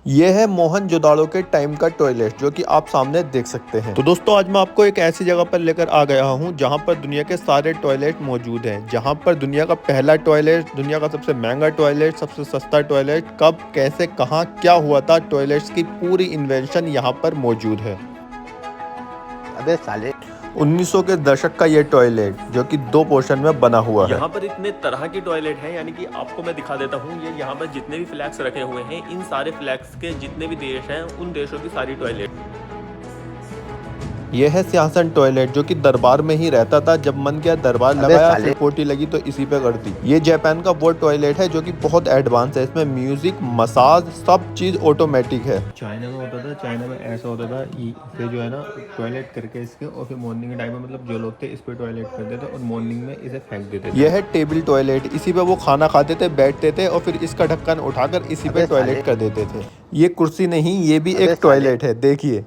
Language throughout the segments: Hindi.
ये है मोहनजोदाड़ो के टाइम का टॉयलेट जो कि आप सामने देख सकते हैं। तो दोस्तों आज मैं आपको एक ऐसी जगह पर लेकर आ गया हूँ जहाँ पर दुनिया के सारे टॉयलेट मौजूद हैं। जहाँ पर दुनिया का पहला टॉयलेट, दुनिया का सबसे महंगा टॉयलेट, सबसे सस्ता टॉयलेट, कब कैसे कहाँ क्या हुआ था, टॉयलेट्स की पूरी इन्वेंशन यहाँ पर मौजूद है। अबे साले 1900 के दशक का ये टॉयलेट जो कि 2 पोर्शन में बना हुआ है। यहाँ पर इतने तरह के टॉयलेट हैं, यानी कि आपको मैं दिखा देता हूँ। ये यहाँ पर जितने भी फ्लैग्स रखे हुए हैं, इन सारे फ्लैग्स के जितने भी देश हैं उन देशों की सारी टॉयलेट। यह है सिंहासन टॉयलेट जो कि दरबार में ही रहता था। जब मन किया दरबार लगाया, फिर पोटी लगी तो इसी पे कर दी। ये जापान का वो टॉयलेट है जो कि बहुत एडवांस है। इसमें म्यूजिक, मसाज, सब चीज ऑटोमेटिक है। चाइना में होता था, चाइना में ऐसा होता था, इसे जो है ना टॉयलेट करके इसके, और फिर मॉर्निंग के टाइम में मतलब जो लोग थे इस पे टॉयलेट करते थे और मॉर्निंग में इसे फेंक देते थे। यह है टेबल टॉयलेट। इसी पे वो खाना खाते थे, बैठते थे और फिर इसका ढक्कन उठाकर इसी पे टॉयलेट कर देते थे। ये कुर्सी नहीं, ये भी एक टॉयलेट है, देखिए।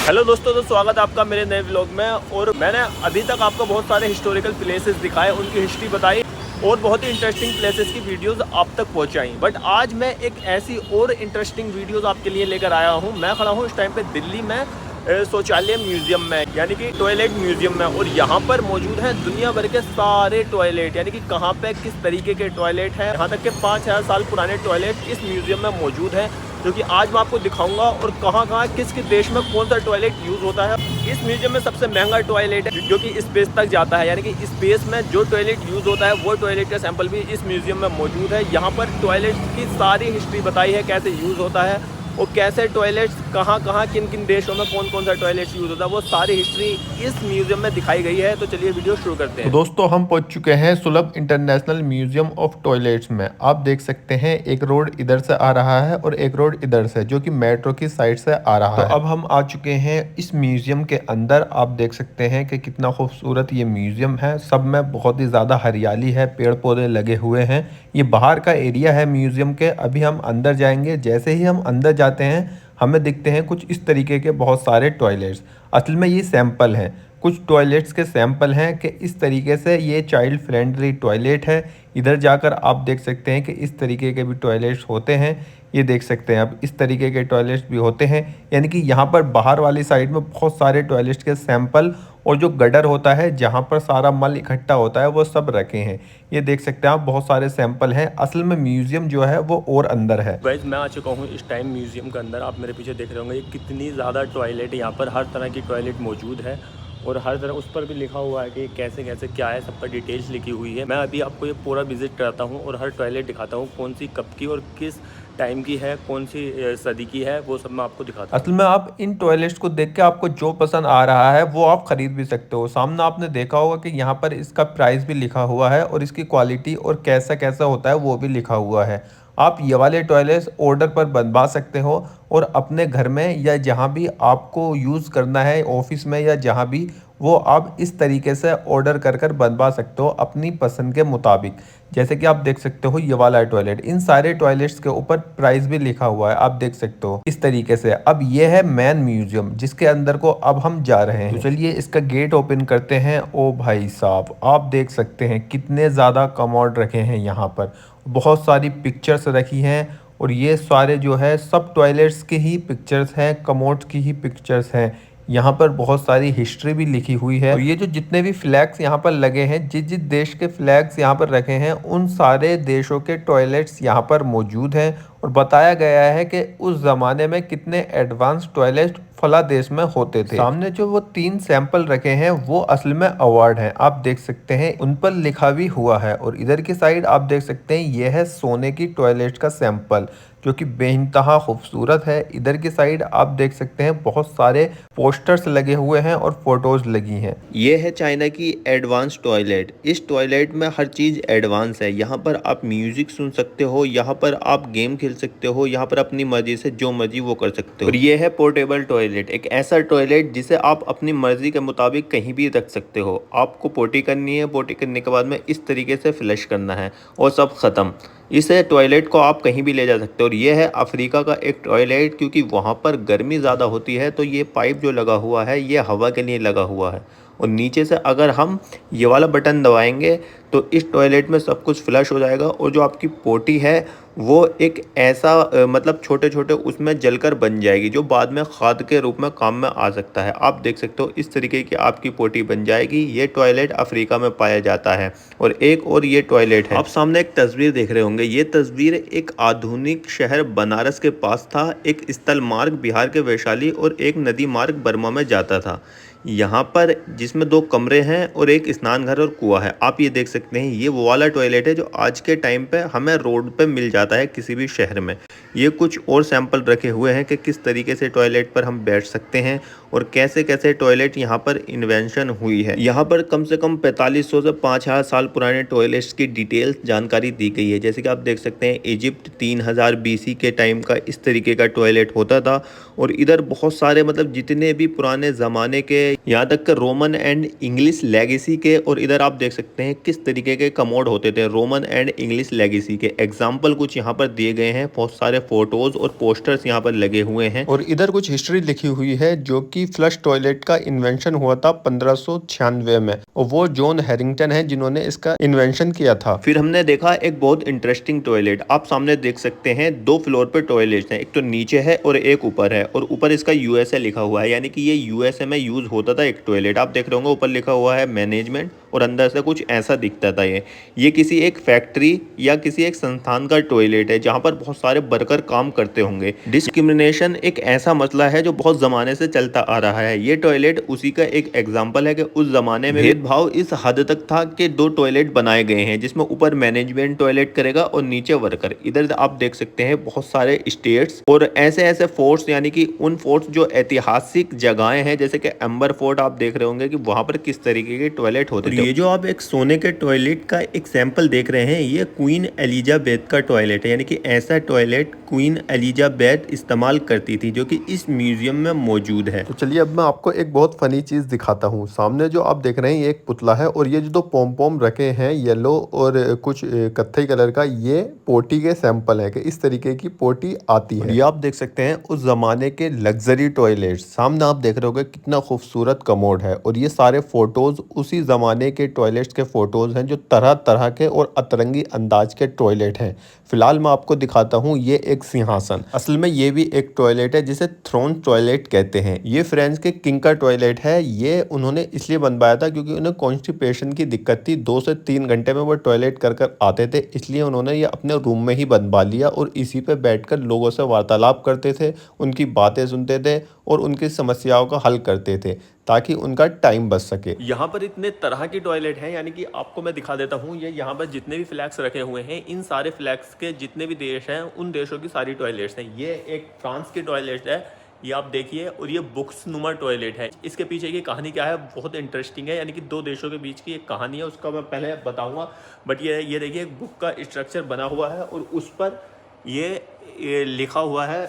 हेलो दोस्तों, तो स्वागत है आपका मेरे नए व्लॉग में। और मैंने अभी तक आपको बहुत सारे हिस्टोरिकल प्लेसेस दिखाए, उनकी हिस्ट्री बताई और बहुत ही इंटरेस्टिंग प्लेसेस की वीडियोस आप तक पहुंचाई। बट आज मैं एक ऐसी और इंटरेस्टिंग वीडियोस आपके लिए लेकर आया हूं। मैं खड़ा हूं इस टाइम पे दिल्ली में शौचालय म्यूजियम में, यानी कि टॉयलेट म्यूजियम में। और यहाँ पर मौजूद हैं दुनिया भर के सारे टॉयलेट, यानी कि कहाँ पे किस तरीके के टॉयलेट हैं। यहाँ तक के 5000 साल पुराने टॉयलेट इस म्यूजियम में मौजूद हैं, जो कि आज मैं आपको दिखाऊंगा। और कहाँ कहाँ किस किस देश में कौन सा टॉयलेट यूज़ होता है। इस म्यूजियम में सबसे महंगा टॉयलेट है जो कि स्पेस तक जाता है, यानी कि स्पेस में जो टॉयलेट यूज़ होता है वो टॉयलेट का सैंपल भी इस म्यूजियम में मौजूद है। यहाँ पर टॉयलेट की सारी हिस्ट्री बताई है, कैसे यूज़ होता है और कैसे टॉयलेट्स कहाँ कहाँ किन किन देशों में कौन कौन सा टॉयलेट यूज़ होता है, वो सारी हिस्ट्री इस म्यूजियम में दिखाई गई है। तो चलिए वीडियो शुरू करते हैं। तो दोस्तों हम पहुंच चुके हैं सुलभ इंटरनेशनल म्यूजियम ऑफ टॉयलेट्स में। आप देख सकते हैं एक रोड इधर से आ रहा है और एक रोड इधर से, जो कि मेट्रो की साइड से आ रहा है। तो अब हम आ चुके हैं इस म्यूजियम के अंदर। आप देख सकते हैं कि कितना खूबसूरत ये म्यूजियम है। सब में बहुत ही ज़्यादा हरियाली है, पेड़ पौधे लगे हुए हैं। ये बाहर का एरिया है म्यूजियम के। अभी हम अंदर जाएंगे। जैसे ही हम अंदर जाते हैं हमें दिखते हैं कुछ इस तरीके के बहुत सारे टॉयलेट्स। असल में ये सैंपल हैं, कुछ टॉयलेट्स के सैंपल हैं कि इस तरीके से ये चाइल्ड फ्रेंडली टॉयलेट है। इधर जाकर आप देख सकते हैं कि इस तरीके के भी टॉयलेट्स होते हैं। ये देख सकते हैं आप, इस तरीके के टॉयलेट्स भी होते हैं। यानी कि यहाँ पर बाहर वाली साइड में बहुत सारे टॉयलेट्स के सैंपल और जो गडर होता है जहाँ पर सारा मल इकट्ठा होता है वो सब रखे हैं। ये देख सकते हैं आप, बहुत सारे सैंपल हैं। असल में म्यूजियम जो है वो और अंदर है। गाइस मैं आ चुका हूँ इस टाइम म्यूजियम के अंदर। आप मेरे पीछे देख रहे होंगे कितनी ज़्यादा टॉयलेट, यहाँ पर हर तरह की टॉयलेट मौजूद है और हर तरह उस पर भी लिखा हुआ है कि कैसे कैसे क्या है, सब पर डिटेल्स लिखी हुई है। मैं अभी आपको ये पूरा विजिट कराता हूँ और हर टॉयलेट दिखाता हूँ, कौन सी कब की और किस टाइम की है, कौन सी सदी की है, वो सब मैं आपको दिखाता हूँ। असल में आप इन टॉयलेट्स को देख के आपको जो पसंद आ रहा है वो आप खरीद भी सकते हो। सामने आपने देखा होगा कि यहाँ पर इसका प्राइस भी लिखा हुआ है और इसकी क्वालिटी और कैसा कैसा होता है वो भी लिखा हुआ है। आप ये वाले टॉयलेट्स ऑर्डर पर बनवा सकते हो और अपने घर में या जहाँ भी आपको यूज़ करना है, ऑफिस में या जहाँ भी, वो आप इस तरीके से ऑर्डर कर कर बनवा सकते हो अपनी पसंद के मुताबिक। जैसे कि आप देख सकते हो ये वाला टॉयलेट, इन सारे टॉयलेट्स के ऊपर प्राइस भी लिखा हुआ है, आप देख सकते हो इस तरीके से। अब ये है मेन म्यूजियम जिसके अंदर को अब हम जा रहे हैं। तो चलिए इसका गेट ओपन करते हैं। ओ भाई साहब, आप देख सकते हैं कितने ज़्यादा कमोड रखे हैं यहाँ पर, बहुत सारी पिक्चर्स रखी हैं। और ये सारे जो है सब टॉयलेट्स की ही पिक्चर्स हैं, कमोड्स की ही पिक्चर्स हैं। यहाँ पर बहुत सारी हिस्ट्री भी लिखी हुई है। और ये जो जितने भी फ्लैग्स यहाँ पर लगे हैं, जिस जिस देश के फ्लैग्स यहाँ पर रखे हैं, उन सारे देशों के टॉयलेट्स यहाँ पर मौजूद हैं। और बताया गया है कि उस ज़माने में कितने एडवांस टॉयलेट फला देश में होते थे। सामने जो वो 3 सैंपल रखे हैं वो असल में अवार्ड हैं, आप देख सकते हैं, उन पर लिखा भी हुआ है। और इधर की साइड आप देख सकते हैं यह है सोने की टॉयलेट का सैंपल जो कि बेइंतहा खूबसूरत है। इधर की साइड आप देख सकते हैं बहुत सारे पोस्टर्स लगे हुए हैं और फोटोज लगी हैं। ये है चाइना की एडवांस टॉयलेट। इस टॉयलेट में हर चीज़ एडवांस है। यहाँ पर आप म्यूजिक सुन सकते हो, यहाँ पर आप गेम खेल सकते हो, यहाँ पर अपनी मर्जी से जो मर्जी वो कर सकते हो। और ये है पोर्टेबल टॉयलेट, एक ऐसा टॉयलेट जिसे आप अपनी मर्जी के मुताबिक कहीं भी रख सकते हो। आपको पोटी करनी है, पोटी करने के बाद में इस तरीके से फ्लश करना है और सब ख़त्म। इस टॉयलेट को आप कहीं भी ले जा सकते हो। और ये है अफ्रीका का एक टॉयलेट, क्योंकि वहाँ पर गर्मी ज़्यादा होती है तो ये पाइप जो लगा हुआ है ये हवा के लिए लगा हुआ है। और नीचे से अगर हम ये वाला बटन दबाएंगे तो इस टॉयलेट में सब कुछ फ्लश हो जाएगा और जो आपकी पोटी है वो एक ऐसा मतलब छोटे छोटे उसमें जलकर बन जाएगी जो बाद में खाद के रूप में काम में आ सकता है। आप देख सकते हो इस तरीके की आपकी पोटी बन जाएगी। ये टॉयलेट अफ्रीका में पाया जाता है। और एक और ये टॉयलेट है, आप सामने एक तस्वीर देख रहे होंगे। ये तस्वीर एक आधुनिक शहर बनारस के पास था। एक स्थल मार्ग बिहार के वैशाली और एक नदी मार्ग बर्मा में जाता था। यहाँ पर जिसमें 2 कमरे हैं और एक स्नान घर और कुआं है। आप ये देख सकते हैं ये वो वाला टॉयलेट है जो आज के टाइम पे हमें रोड पे मिल जाता है किसी भी शहर में। ये कुछ और सैंपल रखे हुए हैं कि किस तरीके से टॉयलेट पर हम बैठ सकते हैं और कैसे कैसे टॉयलेट यहाँ पर इन्वेंशन हुई है। यहाँ पर कम से कम 4500 से 5000 साल पुराने टॉयलेट्स की डिटेल जानकारी दी गई है। जैसे कि आप देख सकते हैं इजिप्ट 3000 BC के टाइम का इस तरीके का टॉयलेट होता था। और इधर बहुत सारे मतलब जितने भी पुराने ज़माने के, यहाँ तक कि रोमन एंड इंग्लिश लेगेसी के, और इधर आप देख सकते हैं किस तरीके के कमोड होते थे रोमन एंड इंग्लिश लेगेसी के। एग्जाम्पल कुछ यहाँ पर दिए गए हैं, बहुत सारे फोटोज और पोस्टर्स यहाँ पर लगे हुए हैं। और इधर कुछ हिस्ट्री लिखी हुई है जो कि फ्लश टॉयलेट का इन्वेंशन हुआ था 1596 में, और वो जॉन हैरिंगटन है जिन्होंने इसका इन्वेंशन किया था। फिर हमने देखा एक बहुत इंटरेस्टिंग टॉयलेट। आप सामने देख सकते हैं 2 फ्लोर पे टॉयलेट्स हैं, एक तो नीचे है और एक ऊपर है, और ऊपर इसका USA लिखा हुआ है, यानी कि ये USA में यूज होता था एक टॉयलेट। आप देख रहे होंगे ऊपर लिखा हुआ है मैनेजमेंट, और अंदर से कुछ ऐसा दिखता था। ये किसी एक फैक्ट्री या किसी एक संस्थान का टॉयलेट है जहां पर बहुत सारे वर्कर काम करते होंगे। डिस्क्रिमिनेशन एक ऐसा मसला है जो बहुत जमाने से चलता आ रहा है। ये टॉयलेट उसी का एक एग्जाम्पल है कि उस जमाने में भेदभाव इस हद तक था कि 2 टॉयलेट बनाए गए हैं जिसमें ऊपर मैनेजमेंट टॉयलेट करेगा और नीचे वर्कर। इधर आप देख सकते हैं बहुत सारे स्टेट्स और ऐसे ऐसे फोर्ट्स, यानी कि उन फोर्ट्स जो ऐतिहासिक जगहें हैं, जैसे कि एम्बर फोर्ट आप देख रहे होंगे कि वहां पर किस तरीके के टॉयलेट होते थे। ये जो आप एक सोने के टॉयलेट का एक सैंपल देख रहे हैं, ये क्वीन एलिजाबेथ का टॉयलेट है, यानी कि ऐसा टॉयलेट क्वीन एलिजाबेथ इस्तेमाल करती थी जो कि इस म्यूजियम में मौजूद है। तो चलिए अब मैं आपको एक बहुत फनी चीज दिखाता हूँ। सामने जो आप देख रहे हैं ये एक पुतला है, और ये जो 2 पोम पोम रखे हैं येलो और कुछ कत्थई कलर का, ये पोटी के सैंपल है कि इस तरीके की पोटी आती है। ये आप देख सकते हैं उस जमाने के लग्जरी टॉयलेट। सामने आप देख रहे होगे कितना खूबसूरत कमोड है, और ये सारे फोटोज उसी जमाने के टॉयलेट्स के फोटोज हैं जो तरह तरह के और अतरंगी अंदाज के टॉयलेट हैं। फिलहाल मैं आपको दिखाता हूँ ये एक सिंहासन। असल में ये भी एक टॉयलेट है जिसे थ्रोन टॉयलेट कहते हैं। ये फ्रांस के किंग का टॉयलेट है। ये उन्होंने इसलिए बनवाया था क्योंकि उन्हें कॉन्स्टिपेशन की दिक्कत थी। 2 से 3 घंटे में वो टॉयलेट कर कर आते थे, इसलिए उन्होंने ये अपने रूम में ही बनवा लिया और इसी पे बैठकर लोगों से वार्तालाप करते थे, उनकी बातें सुनते थे और उनकी समस्याओं का हल करते थे ताकि उनका टाइम बच सके। यहाँ पर इतने तरह की टॉयलेट हैं, यानी कि आपको मैं दिखा देता हूँ। ये यहाँ पर जितने भी फ्लैग्स रखे हुए हैं, इन सारे फ्लैग्स के जितने भी देश हैं उन देशों की सारी टॉयलेट्स हैं। ये एक फ्रांस की टॉयलेट है, ये आप देखिए, और ये बुक्स नुमा टॉयलेट है। इसके पीछे की कहानी क्या है, बहुत इंटरेस्टिंग है, यानी कि 2 देशों के बीच की एक कहानी है, उसका मैं पहले बताऊँगा। बट ये देखिए एक बुक का स्ट्रक्चर बना हुआ है और उस पर ये लिखा हुआ है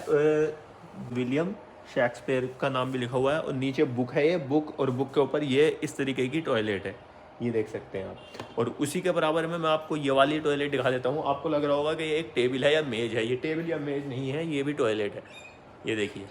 विलियम शेक्सपियर का नाम भी लिखा हुआ है, और नीचे बुक है ये बुक, और बुक के ऊपर ये इस तरीके की टॉयलेट है, ये देख सकते हैं आप। और उसी के बराबर में मैं आपको ये वाली टॉयलेट दिखा देता हूँ। आपको लग रहा होगा कि ये एक टेबल है या मेज है, ये टेबल या मेज नहीं है, ये भी टॉयलेट है। ये देखिए,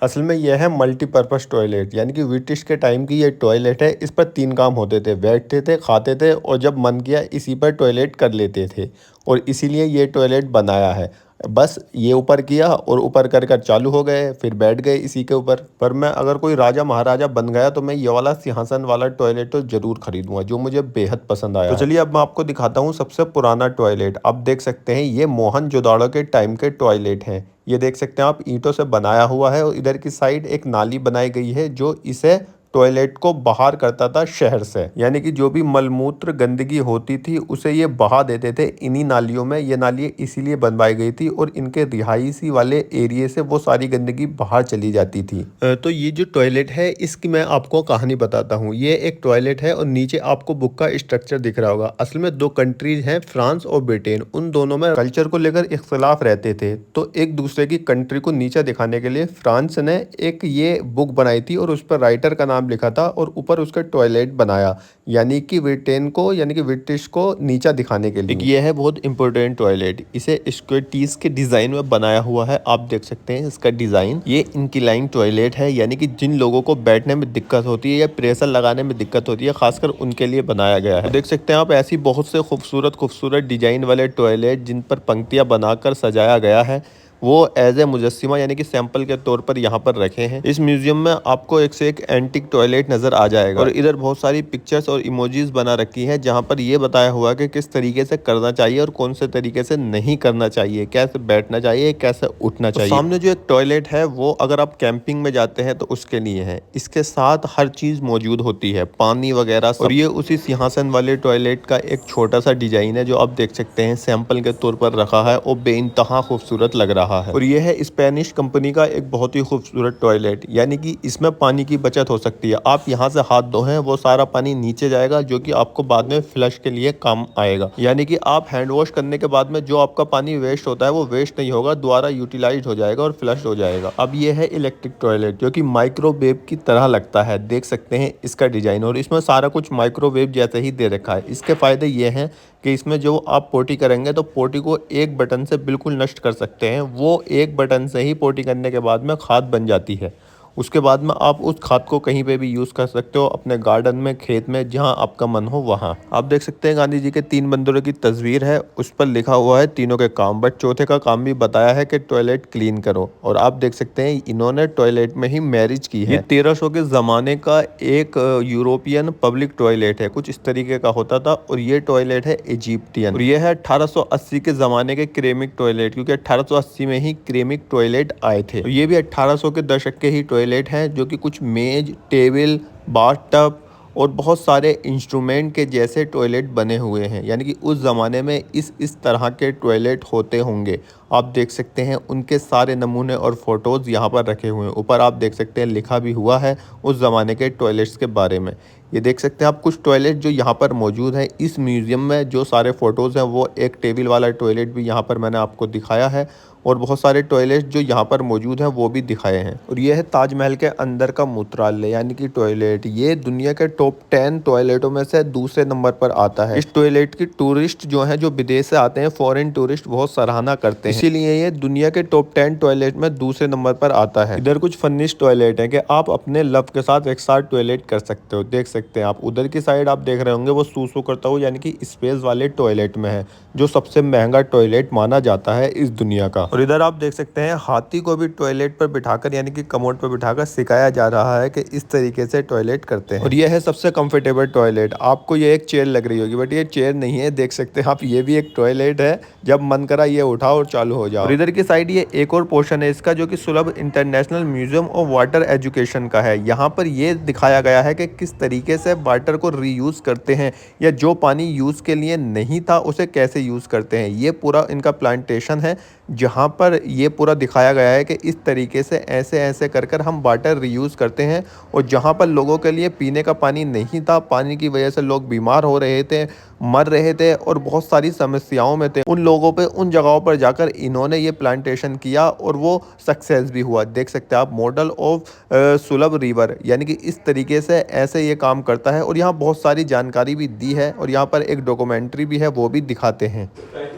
असल में यह है मल्टीपर्पज़ टॉयलेट, यानी कि ब्रिटिश के टाइम की ये टॉयलेट है। इस पर 3 काम होते थे, बैठते थे, खाते थे और जब मन किया इसी पर टॉयलेट कर लेते थे, और इसीलिए ये टॉयलेट बनाया है। बस ये ऊपर किया और ऊपर कर कर चालू हो गए, फिर बैठ गए इसी के ऊपर। पर मैं अगर कोई राजा महाराजा बन गया तो मैं ये वाला सिंहासन वाला टॉयलेट तो ज़रूर खरीदूंगा, जो मुझे बेहद पसंद आया। तो चलिए अब मैं आपको दिखाता हूँ सबसे पुराना टॉयलेट। आप देख सकते हैं ये मोहनजोदाड़ो के टाइम के टॉयलेट हैं। ये देख सकते हैं आप, ईंटों से बनाया हुआ है और इधर की साइड एक नाली बनाई गई है जो इसे टॉयलेट को बाहर करता था शहर से, यानी कि जो भी मलमूत्र गंदगी होती थी उसे ये बहा देते थे इन्हीं नालियों में। ये नालियाँ इसीलिए बनवाई गई थी और इनके रिहायशी वाले एरिया से वो सारी गंदगी बाहर चली जाती थी। तो ये जो टॉयलेट है इसकी मैं आपको कहानी बताता हूँ। ये एक टॉयलेट है और नीचे आपको बुक का स्ट्रक्चर दिख रहा होगा। असल में 2 कंट्रीज हैं, फ्रांस और ब्रिटेन। उन दोनों में कल्चर को लेकर इख्तलाफ रहते थे, तो एक दूसरे की कंट्री को नीचे दिखाने के लिए फ्रांस ने एक ये बुक बनाई थी और उस पर राइटर का नाम नाम लिखा था और ऊपर उसके टॉयलेट बनाया, यानी कि ब्रिटेन को यानी कि ब्रिटिश को नीचा दिखाने के लिए। ये है बहुत इंपॉर्टेंट टॉयलेट, इसे स्क्वायर के डिजाइन में बनाया हुआ है। आप देख सकते हैं इसका डिजाइन। ये इंक्लाइन टॉयलेट है, यानी कि जिन लोगों को बैठने में दिक्कत होती है या प्रेशर लगाने में दिक्कत होती है, खासकर उनके लिए बनाया गया है। देख सकते हैं आप ऐसी बहुत से खूबसूरत डिजाइन वाले टॉयलेट जिन पर पंक्तियां बनाकर सजाया गया है, वो एज ए मुजस्सिमा यानी कि सैंपल के तौर पर यहाँ पर रखे हैं। इस म्यूजियम में आपको एक से एक एंटिक टॉयलेट नजर आ जाएगा और इधर बहुत सारी पिक्चर्स और इमोजीज बना रखी हैं, जहाँ पर ये बताया हुआ कि किस तरीके से करना चाहिए और कौन से तरीके से नहीं करना चाहिए, कैसे बैठना चाहिए, कैसे उठना चाहिए। तो सामने जो एक टॉयलेट है वो अगर आप कैंपिंग में जाते हैं तो उसके लिए है। इसके साथ हर चीज मौजूद होती है, पानी वगैरह। और ये उसी सिंहासन वाले टॉयलेट का एक छोटा सा डिजाइन है जो आप देख सकते हैं सैंपल के तौर पर रखा है और बेइंतहा खूबसूरत लग रहा है। और ये है स्पेनिश कंपनी का एक बहुत ही खूबसूरत टॉयलेट, यानी कि इसमें पानी की बचत हो सकती है। आप यहाँ से हाथ धोएं वो सारा पानी नीचे जाएगा, जो कि आपको बाद में फ्लश के लिए काम आएगा। यानी कि आप हैंड वॉश करने के बाद में जो आपका पानी वेस्ट होता है वो वेस्ट नहीं होगा, दोबारा यूटिलाइज हो जाएगा और फ्लश हो जाएगा। अब ये है इलेक्ट्रिक टॉयलेट, जो कि माइक्रोवेव की तरह लगता है। देख सकते हैं इसका डिजाइन, और इसमें सारा कुछ माइक्रोवेव जैसे ही दे रखा है। इसके फायदे ये हैं कि इसमें जो आप पोटी करेंगे तो पोटी को एक बटन से बिल्कुल नष्ट कर सकते हैं। वो एक बटन से ही पोटी करने के बाद में खाद बन जाती है। उसके बाद में आप उस खाद को कहीं पे भी यूज़ कर सकते हो, अपने गार्डन में, खेत में, जहां आपका मन हो वहां। आप देख सकते हैं गांधी जी के 3 बंदरों की तस्वीर है, उस पर लिखा हुआ है तीनों के काम, बट चौथे का काम भी बताया है कि टॉयलेट क्लीन करो। और आप देख सकते हैं इन्होंने टॉयलेट में ही मैरिज की है। ये 1300 के ज़माने का एक यूरोपियन पब्लिक टॉयलेट है, कुछ इस तरीके का होता था। और ये टॉयलेट है इजिप्टियन, और ये है 1880 के ज़माने के क्रेमिक टॉयलेट, क्योंकि 1880 में ही क्रेमिक टॉयलेट आए थे। ये भी 1800 के दशक के ही टॉयलेट हैं, जो कि कुछ मेज, टेबल, बाथटब और बहुत सारे इंस्ट्रूमेंट के जैसे टॉयलेट बने हुए हैं। यानी कि उस ज़माने में इस तरह के टॉयलेट होते होंगे। आप देख सकते हैं उनके सारे नमूने और फोटोज़ यहाँ पर रखे हुए हैं। ऊपर आप देख सकते हैं लिखा भी हुआ है उस ज़माने के टॉयलेट्स के बारे में। ये देख सकते हैं आप कुछ टॉयलेट जो यहाँ पर मौजूद हैं इस म्यूज़ियम में। जो सारे फ़ोटोज़ हैं वो एक टेबल वाला टॉयलेट भी यहाँ पर मैंने आपको दिखाया है, और बहुत सारे टॉयलेट जो यहाँ पर मौजूद हैं वो भी दिखाए हैं। और ये है ताजमहल के अंदर का मूत्रालय यानी कि टॉयलेट। ये दुनिया के टॉप 10 टॉयलेटों में से दूसरे नंबर पर आता है। इस टॉयलेट की टूरिस्ट जो हैं, जो विदेश से आते हैं, फॉरेन टूरिस्ट बहुत सराहना करते हैं, इसीलिए ये दुनिया के टॉप 10 टॉयलेट में दूसरे नंबर पर आता है। इधर कुछ फर्निश टॉयलेट है कि आप अपने लव के साथ एक साथ टॉयलेट कर सकते हो। देख सकते हैं आप उधर की साइड आप देख रहे होंगे वो सूसू करता हुआ यानी कि स्पेस वाले टॉयलेट में है, जो सबसे महंगा टॉयलेट माना जाता है इस दुनिया का। और इधर आप देख सकते हैं हाथी को भी टॉयलेट पर बिठाकर यानी कि कमोड पर बिठाकर सिखाया जा रहा है कि इस तरीके से टॉयलेट करते हैं। और ये है सबसे कंफर्टेबल टॉयलेट। आपको ये एक चेयर लग रही होगी, बट ये चेयर नहीं है। देख सकते हैं आप, ये भी एक टॉयलेट है, जब मन करा ये उठाओ और चालू हो जाओ। और इधर की साइड ये एक और पोर्शन है इसका, जो कि सुलभ international museum of water education का है। यहाँ पर ये दिखाया गया है कि किस तरीके से वाटर को रीयूज करते हैं, या जो पानी यूज के लिए नहीं था उसे कैसे यूज करते हैं। ये पूरा इनका प्लांटेशन है, जहाँ पर ये पूरा दिखाया गया है कि इस तरीके से ऐसे ऐसे कर कर हम वाटर रीयूज़ करते हैं। और जहाँ पर लोगों के लिए पीने का पानी नहीं था, पानी की वजह से लोग बीमार हो रहे थे, मर रहे थे और बहुत सारी समस्याओं में थे, उन लोगों पे उन जगहों पर जाकर इन्होंने ये प्लांटेशन किया और वो सक्सेस भी हुआ। देख सकते हैं आप, मॉडल ऑफ सुलभ रिवर, यानी कि इस तरीके से ऐसे ये काम करता है। और यहाँ बहुत सारी जानकारी भी दी है, और यहाँ पर एक डॉक्यूमेंट्री भी है, वो भी दिखाते हैं।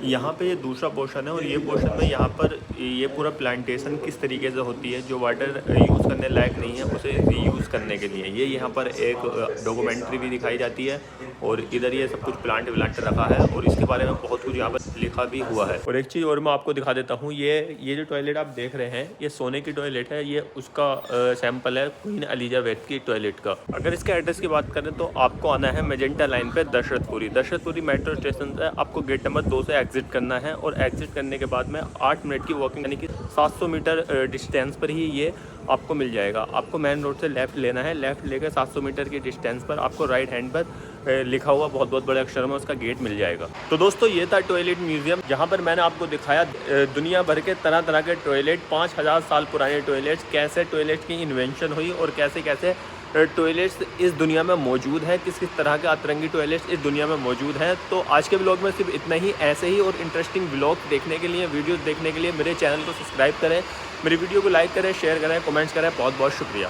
यहाँ पे ये दूसरा पोर्शन है, और ये पोर्शन में यहाँ पर ये पूरा प्लांटेशन किस तरीके से होती है, जो वाटर यूज़ करने लायक नहीं है उसे रीयूज़ करने के लिए ये यहाँ पर एक डॉक्यूमेंट्री भी दिखाई जाती है। और इधर ये सब कुछ प्लांट रखा है, और इसके बारे में बहुत कुछ यहाँ पर लिखा भी हुआ है। और एक चीज़ और मैं आपको दिखा देता हूँ, ये जो टॉयलेट आप देख रहे हैं ये सोने की टॉयलेट है। ये उसका सैंपल है क्वीन एलिजाबेथ की टॉयलेट का। अगर इसके एड्रेस की बात करें तो आपको आना है मेजेंटा लाइन पे दशरथपुरी मेट्रो स्टेशन से आपको गेट नंबर 2 से एग्जिट करना है। और एग्जिट करने के बाद में 8 मिनट की वॉकिंग यानी कि 700 मीटर डिस्टेंस पर ही ये आपको मिल जाएगा। आपको मेन रोड से लेफ़्ट लेना है, लेफ़्ट लेकर 700 मीटर की डिस्टेंस पर आपको राइट हैंड पर लिखा हुआ बहुत बड़े अक्षर में उसका गेट मिल जाएगा। तो दोस्तों ये था टॉयलेट म्यूजियम, जहाँ पर मैंने आपको दिखाया दुनिया भर के तरह तरह के टॉयलेट, 5000 साल पुराने टॉयलेट्स, कैसे टॉयलेट की इन्वेंशन हुई और कैसे कैसे टॉयलेट्स इस दुनिया में मौजूद हैं, किस किस तरह के अतरंगी टॉयलेट्स इस दुनिया में मौजूद हैं। तो आज के ब्लॉग में सिर्फ इतना ही। ऐसे ही और इंटरेस्टिंग ब्लॉग देखने के लिए, वीडियोस देखने के लिए मेरे चैनल को सब्सक्राइब करें, मेरी वीडियो को लाइक करें, शेयर करें, कमेंट्स करें। बहुत बहुत शुक्रिया।